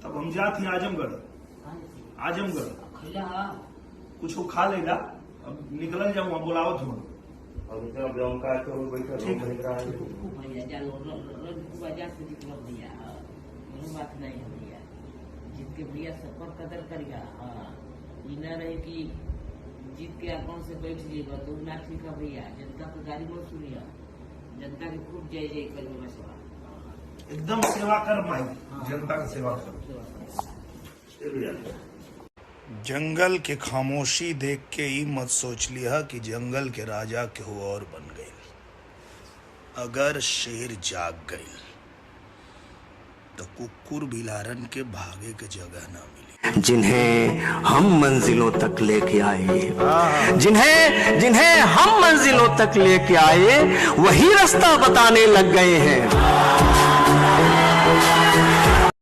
तब हम जाती आजमगढ़। कुछ खा लेगा, अब निकल जाऊँ, बुलावत हूँ। बात नहीं है भैया, जीत के भैया सबका कदर करिएगा। हाँ, ये न रहे कि जीत के अकाउंट से बैठ जाएगा तो ना ठीक है भैया। जनता की गाड़ी मत सुनिए, जनता की खूब जय जय करिएगा सेवा। एकदम सेवा कर माई, जनता की सेवा कर। जंगल के खामोशी देख के ही मत सोच लिया कि जंगल के राजा केहू और बन गई। अगर शेर जाग गई तो कुकुर बिलारन के भागे के जगह ना मिली। जिन्हें हम मंजिलों तक लेके आए, जिन्हें हम मंजिलों तक लेके आए, वही रास्ता बताने लग गए हैं।